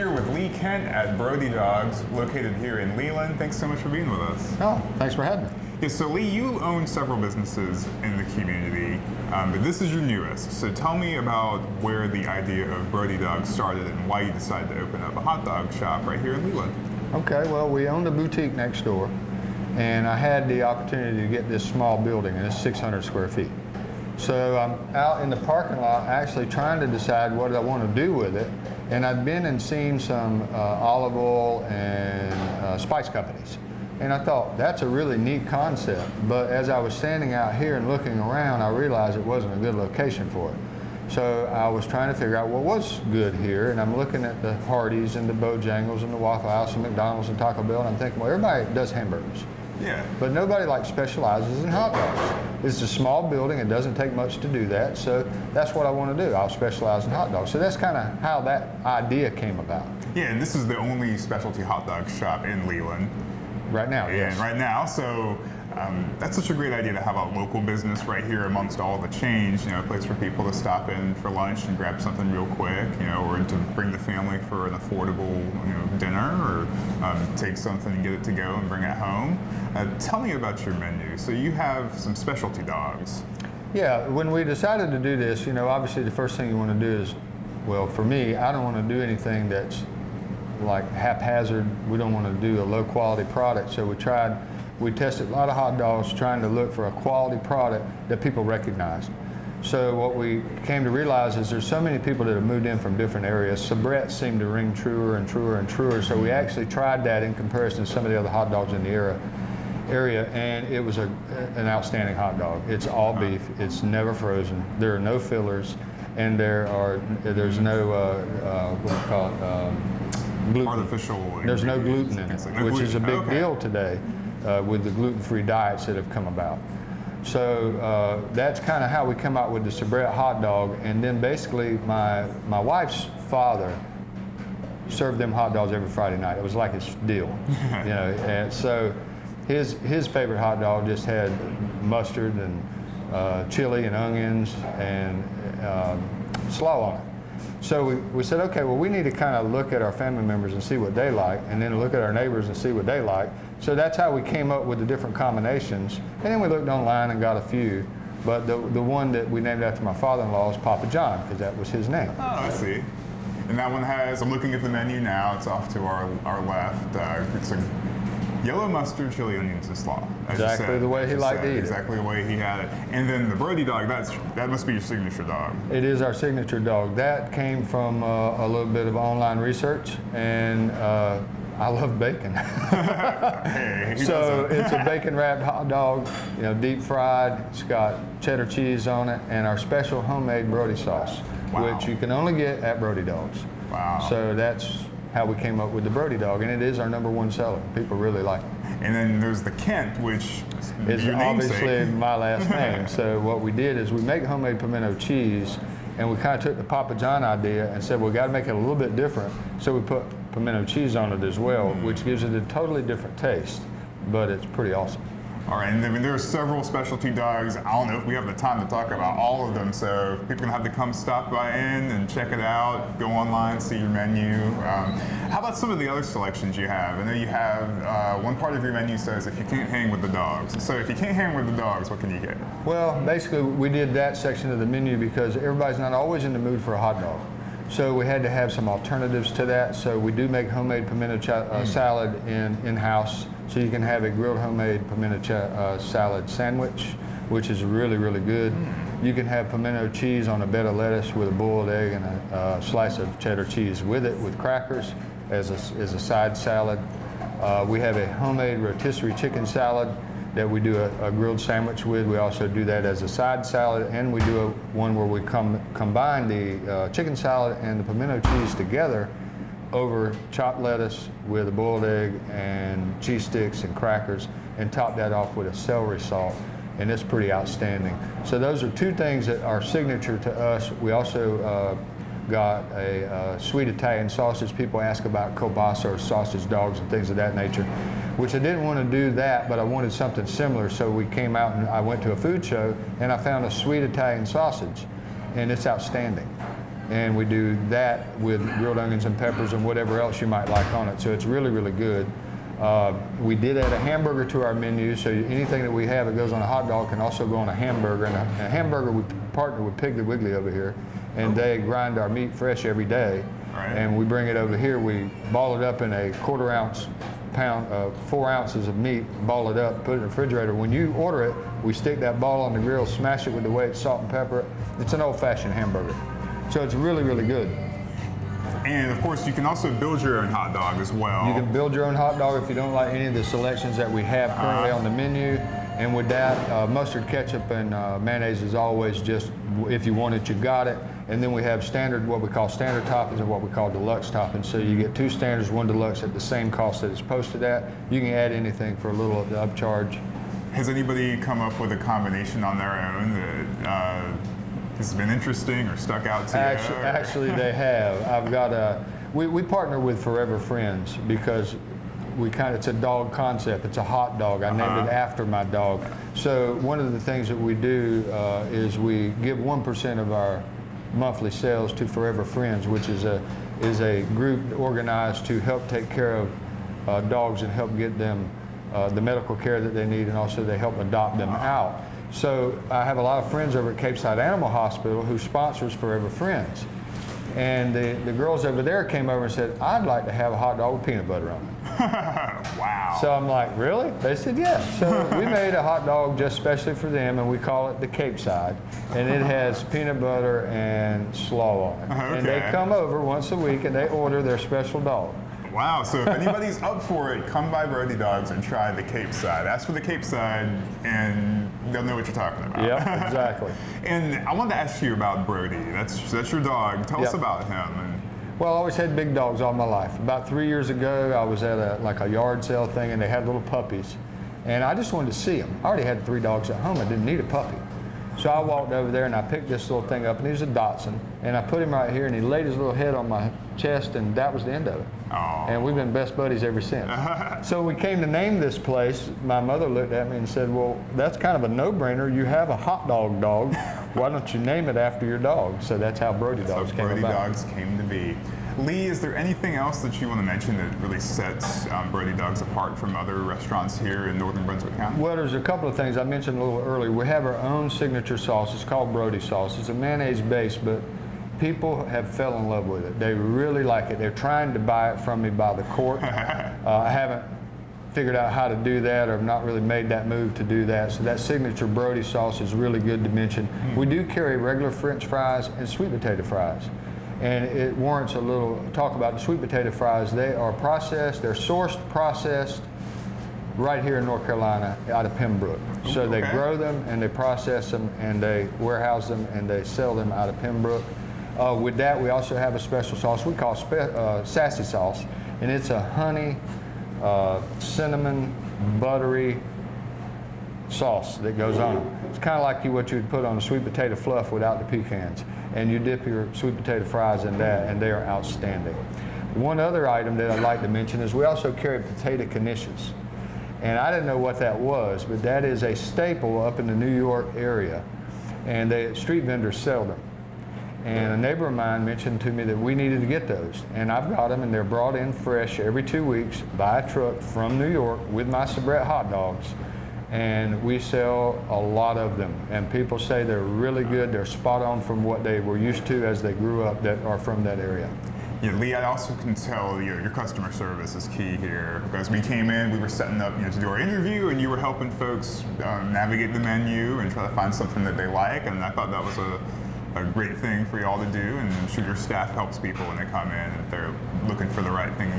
here with Lee Kent at Brodee Dogs, located here in Leland. Thanks so much for being with us. Oh, thanks for having me. Yeah, so Lee, you own several businesses in the community, but this is your newest. So tell me about where the idea of Brodee Dogs started and why you decided to open up a hot dog shop right here in Leland. Okay, well, we owned a boutique next door, and I had the opportunity to get this small building, and it's 600 square feet. So I'm out in the parking lot actually trying to decide what I want to do with it, and I'd been and seen some olive oil and spice companies. And I thought, that's a really neat concept. But as I was standing out here and looking around, I realized it wasn't a good location for it. So I was trying to figure out what was good here, and I'm looking at the Hardee's and the Bojangles and the Waffle House and McDonald's and Taco Bell, and I'm thinking, well, everybody does hamburgers. Yeah. But nobody specializes in hot dogs. It's a small building, it doesn't take much to do that, so that's what I want to do. I'll specialize in hot dogs. So that's kind of how that idea came about. Yeah, and this is the only specialty hot dog shop in Leland. Right now, yes. Right now, so that's such a great idea to have a local business right here amongst all the change, you know, a place for people to stop in for lunch and grab something real quick, you know, or to bring the family for an affordable, you know, dinner, or take something and get it to go and bring it home. Tell me about your menu. So you have some specialty dogs. Yeah, when we decided to do this, you know, obviously the first thing you want to do is, well, for me, I don't want to do anything that's like haphazard. We don't want to do a low quality product, so we tested a lot of hot dogs trying to look for a quality product that people recognized. So what we came to realize is there's so many people that have moved in from different areas. Sabrett seemed to ring truer and truer and truer, so we actually tried that in comparison to some of the other hot dogs in the area, and it was an outstanding hot dog. It's all beef, it's never frozen, there are no fillers, and there's no what do you call it, gluten. Artificial. There's no gluten in it, which is a big deal today with the gluten-free diets that have come about. So that's kind of how we come out with the Sabrett hot dog, and then basically my wife's father served them hot dogs every Friday night. It was like his deal, you know. And so his favorite hot dog just had mustard and chili and onions and slaw on it. So we said, okay, well, we need to kind of look at our family members and see what they like, and then look at our neighbors and see what they like. So that's how we came up with the different combinations. And then we looked online and got a few. But the one that we named after my father-in-law is Papa John, because that was his name. Oh, I see. And that one has, I'm looking at the menu now, it's off to our left. It's a yellow mustard, chili, onions, and slaw. Exactly the way he liked to eat it. Exactly the way he had it. And then the Brodee dog, that must be your signature dog. It is our signature dog. That came from a little bit of online research, and I love bacon. Hey, so it's a bacon wrapped hot dog, you know, deep fried. It's got cheddar cheese on it, and our special homemade Brodee sauce, which you can only get at Brodee Dogs. Wow. So that's how we came up with the Brodee dog, and it is our #1 seller. People really like it. And then there's the Kent, which is obviously my last name. So what we did is we make homemade pimento cheese, and we kind of took the Papa John idea and said, well, we got to make it a little bit different. So we put pimento cheese on it as well, which gives it a totally different taste, but it's pretty awesome. All right, and I mean, there are several specialty dogs. I don't know if we have the time to talk about all of them, so people are gonna have to come stop by in and check it out, go online, see your menu. How about some of the other selections you have? I know you have, one part of your menu says if you can't hang with the dogs. So if you can't hang with the dogs, what can you get? Well, basically we did that section of the menu because everybody's not always in the mood for a hot dog. So we had to have some alternatives to that. So we do make homemade pimento salad in-house. So you can have a grilled homemade pimento salad sandwich, which is really, really good. You can have pimento cheese on a bed of lettuce with a boiled egg and a slice of cheddar cheese with it, with crackers as a side salad. We have a homemade rotisserie chicken salad that we do a grilled sandwich with. We also do that as a side salad, and we do one where we combine the chicken salad and the pimento cheese together over chopped lettuce with a boiled egg and cheese sticks and crackers, and top that off with a celery salt, and it's pretty outstanding. So those are two things that are signature to us. We also got a sweet Italian sausage. People ask about kielbasa or sausage dogs and things of that nature, which I didn't want to do that, but I wanted something similar. So we came out and I went to a food show and I found a sweet Italian sausage, and it's outstanding. and we do that with grilled onions and peppers and whatever else you might like on it. So it's really, really good. We did add a hamburger to our menu, so anything that we have that goes on a hot dog can also go on a hamburger. And a hamburger, we partner with Piggly Wiggly over here, and they grind our meat fresh every day. Right. And we bring it over here. We ball it up in a 1/4 ounce pound, 4 ounces of meat, ball it up, put it in the refrigerator. When you order it, we stick that ball on the grill, smash it with the weight, salt and pepper. It's an old-fashioned hamburger. So it's really, really good. And of course, you can also build your own hot dog as well. You can build your own hot dog if you don't like any of the selections that we have currently on the menu. And with that, mustard, ketchup, and mayonnaise is always just, if you want it, you got it. And then we have standard, what we call standard toppings and what we call deluxe toppings. So you get 2 standards, 1 deluxe at the same cost that it's posted at. You can add anything for a little of the upcharge. Has anybody come up with a combination on their own that has been interesting or stuck out to you? Actually, they have. I've got we partner with Forever Friends because it's a dog concept. It's a hot dog. I named it after my dog. So one of the things that we do is we give 1% of our monthly sales to Forever Friends, which is a group organized to help take care of dogs and help get them the medical care that they need, and also they help adopt them out. So I have a lot of friends over at Cape Side Animal Hospital who sponsors Forever Friends. And the girls over there came over and said, I'd like to have a hot dog with peanut butter on it. Wow. So I'm like, really? They said, yeah. So we made a hot dog just specially for them, and we call it the Cape Side. And it has peanut butter and slaw on it. Okay. And they come over once a week and they order their special dog. Wow, so if anybody's up for it, come by Brodee Dogs and try the Cape Side. Ask for the Cape Side and they'll know what you're talking about. Yep, exactly. And I wanted to ask you about Brodee. That's your dog. Tell us about him. Well, I always had big dogs all my life. About 3 years ago, I was at a yard sale thing, and they had little puppies. And I just wanted to see them. I already had 3 dogs at home. I didn't need a puppy. So I walked over there, and I picked this little thing up, and he was a Dachshund. And I put him right here, and he laid his little head on my chest, and that was the end of it. Oh. And we've been best buddies ever since. So we came to name this place. My mother looked at me and said, well, that's kind of a no-brainer. You have a hot dog dog. Why don't you name it after your dog? So that's how Brodee Dogs came about. Brodee Dogs came to be. Lee, is there anything else that you want to mention that really sets Brodee Dogs apart from other restaurants here in northern Brunswick County? Well, there's a couple of things I mentioned a little earlier. We have our own signature sauce. It's called Brodee sauce. It's a mayonnaise base, but people have fell in love with it. They really like it. They're trying to buy it from me by the quart. I haven't figured out how to do that, or have not really made that move to do that. So that signature Brodee sauce is really good to mention. We do carry regular French fries and sweet potato fries. And it warrants a little talk about the sweet potato fries. They are processed, they're sourced, processed right here in North Carolina out of Pembroke. So they grow them and they process them and they warehouse them and they sell them out of Pembroke. With that, we also have a special sauce we call sassy sauce. And it's a honey, cinnamon, buttery sauce that goes on them. It's kind of like what you'd put on a sweet potato fluff without the pecans. And you dip your sweet potato fries in that, and they are outstanding. One other item that I'd like to mention is we also carry potato Knishes. And I didn't know what that was, but that is a staple up in the New York area. And street vendors sell them. And a neighbor of mine mentioned to me that we needed to get those. And I've got them, and they're brought in fresh every 2 weeks by a truck from New York with my Sabrett hot dogs. And we sell a lot of them. And people say they're really good. They're spot on from what they were used to as they grew up that are from that area. Yeah, Lee, I also can tell your customer service is key here. Because we came in, we were setting up to do our interview, and you were helping folks navigate the menu and try to find something that they like. And I thought that was a great thing for y'all to do. And I'm sure your staff helps people when they come in if they're looking for the right thing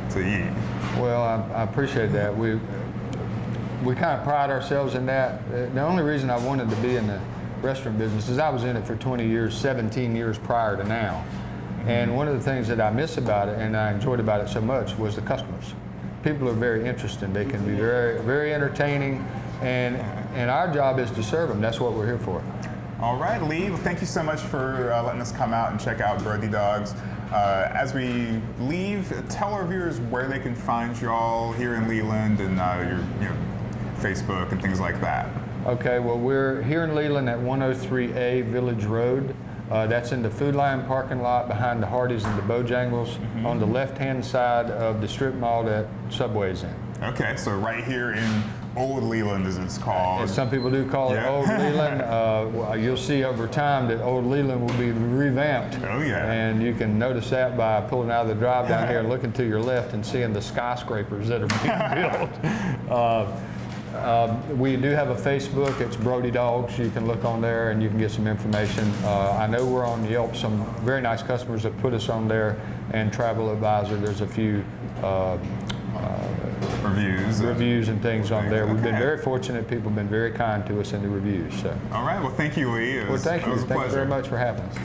to eat. Well, I appreciate that. We kind of pride ourselves in that. The only reason I wanted to be in the restaurant business is I was in it for 20 years, 17 years prior to now. And one of the things that I miss about it, and I enjoyed about it so much, was the customers. People are very interesting. They can be very, very entertaining, and our job is to serve them. That's what we're here for. All right, Lee, well, thank you so much for letting us come out and check out Brodee Dogs. As we leave, tell our viewers where they can find y'all here in Leland and your Facebook and things like that. Okay, well, we're here in Leland at 103A Village Road. That's in the Food Lion parking lot behind the Hardee's and the Bojangles on the left-hand side of the strip mall that Subway's in. Okay, so right here in Old Leland, as it's called. And some people do call it Yeah. Old Leland. You'll see over time that Old Leland will be revamped. Oh, yeah. And you can notice that by pulling out of the drive down here and looking to your left and seeing the skyscrapers that are being built. We do have a Facebook. It's Brodee Dogs. You can look on there and you can get some information. I know we're on Yelp. Some very nice customers have put us on there, and Travel Advisor. There's a few reviews and things on there. We've been very fortunate. People have been very kind to us in the reviews. So. All right. Well, thank you, Lee. Well, thank you. It was a Thank you pleasure. very much for having us.